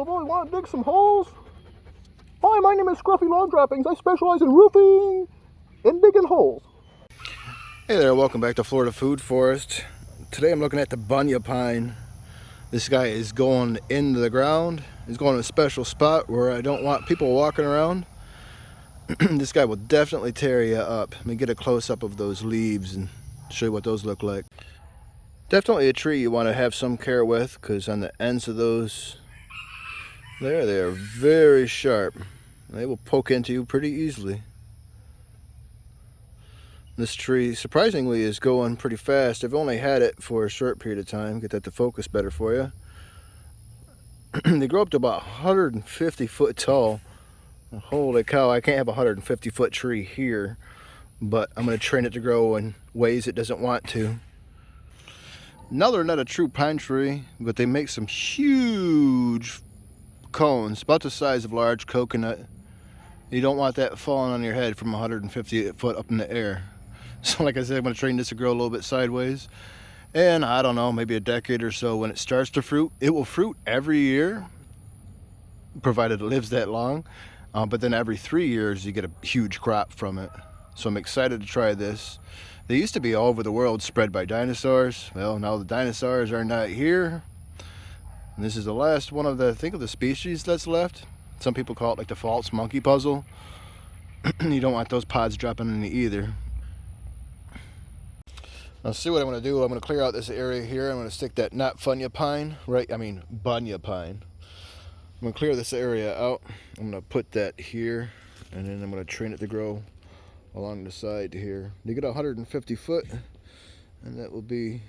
I've always wanted to dig some holes. Hi, my name is Scruffy Lawn Droppings. I specialize in roofing and digging holes. Hey there, welcome back to Florida Food Forest. Today I'm looking at the Bunya Pine. This guy is going into the ground. He's going to a special spot where I don't want people walking around. This guy will definitely tear you up. Let me get a close-up of those leaves and show you what those look like. Definitely a tree you want to have some care with, because on the ends of those, they are very sharp. They will poke into you pretty easily. This tree, surprisingly, is going pretty fast. I've only had it for a short period of time. Get that to focus better for you. They grow up to about 150 foot tall. Holy cow, I can't have a 150 foot tree here, but I'm going to train it to grow in ways it doesn't want to. Now they're not a true pine tree, but they make some huge cones, about the size of a large coconut. You don't want that falling on your head from 150 foot up in the air. So like I said, I'm going to train this to grow a little bit sideways. And I don't know, maybe a decade or so, when it starts to fruit, it will fruit every year, provided it lives that long. But then every 3 years, you get a huge crop from it. So I'm excited to try this. They used to be all over the world, spread by dinosaurs. Well, now the dinosaurs are not here. And this is the last one of the, I think, of the species that's left. Some people call it like the false monkey puzzle. You don't want those pods dropping in either. Now see what I'm going to do. I'm going to clear out this area here. I'm going to stick that Bunya Pine. I'm going to clear this area out. I'm going to put that here, and then I'm going to train it to grow along the side here. You get 150 foot, and that will be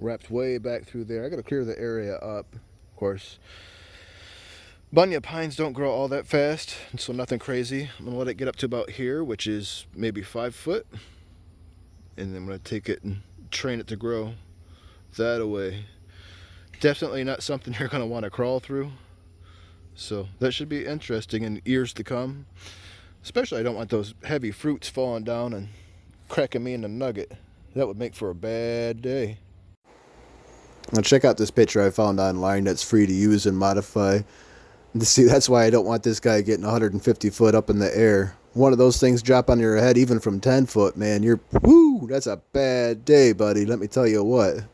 wrapped way back through there. I got to clear the area up, of course. Bunya pines don't grow all that fast, so nothing crazy. I'm going to let it get up to about here, which is maybe 5 foot. And then I'm going to take it and train it to grow that away. Definitely not something you're going to want to crawl through. So that should be interesting in years to come. Especially I don't want those heavy fruits falling down and cracking me in the nugget. That would make for a bad day. Now check out this picture I found online that's free to use and modify. See, that's why I don't want this guy getting 150 foot up in the air. One of those things drop on your head even from 10 foot, man. That's a bad day, buddy. Let me tell you what.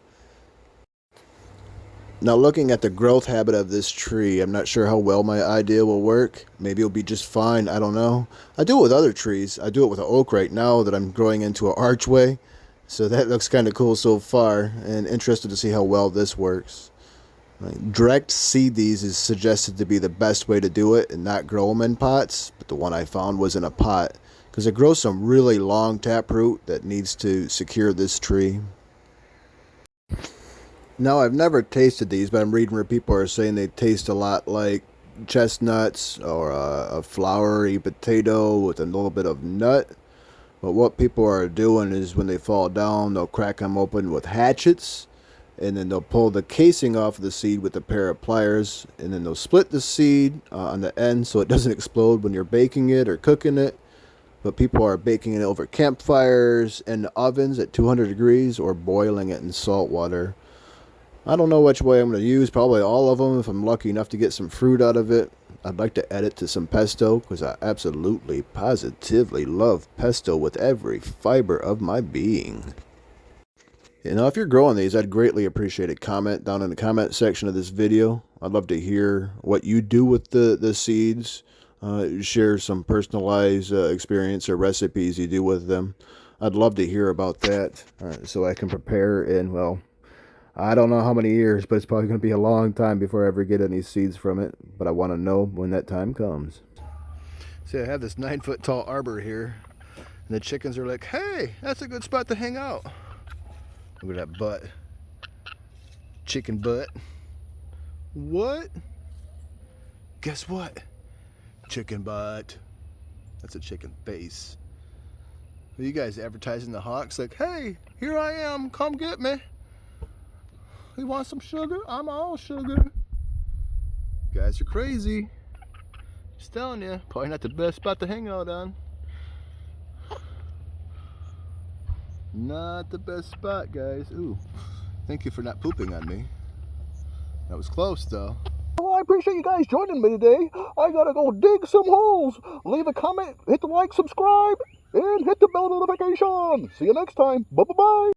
Now looking at the growth habit of this tree, I'm not sure how well my idea will work. Maybe it'll be just fine, I don't know. I do it with other trees. I do it with an oak right now that I'm growing into an archway. So that looks kind of cool so far, and interested to see how well this works. Direct seed these is suggested to be the best way to do it and not grow them in pots, but the one I found was in a pot because it grows some really long taproot that needs to secure this tree. Now I've never tasted these, but I'm reading where people are saying they taste a lot like chestnuts or a floury potato with a little bit of nut. But what people are doing is when they fall down, they'll crack them open with hatchets. And then they'll pull the casing off of the seed with a pair of pliers, and then they'll split the seed on the end so it doesn't explode when you're baking it or cooking it. But people are baking it over campfires and ovens at 200 degrees or boiling it in salt water. I don't know which way I'm going to use, probably all of them if I'm lucky enough to get some fruit out of it. I'd like to add it to some pesto because I absolutely, positively love pesto with every fiber of my being. You know, if you're growing these, I'd greatly appreciate a comment down in the comment section of this video. I'd love to hear what you do with the seeds. Share some personalized experience or recipes you do with them. I'd love to hear about that so I can prepare in, well, I don't know how many years, but it's probably going to be a long time before I ever get any seeds from it. But I want to know when that time comes. See, I have this 9 foot tall arbor here, and the chickens are like, hey, that's a good spot to hang out. Look at that butt. Chicken butt. What? Guess what? Chicken butt. That's a chicken face. Are you guys advertising the hawks like, hey, here I am, come get me. You want some sugar? I'm all sugar. You guys are crazy. Just telling you, probably not the best spot to hang out on. Not the best spot, guys. Ooh, thank you for not pooping on me. That was close, though. Well, I appreciate you guys joining me today. I gotta go dig some holes. Leave a comment, hit the like, subscribe, and hit the bell notification. See you next time. Bye-bye.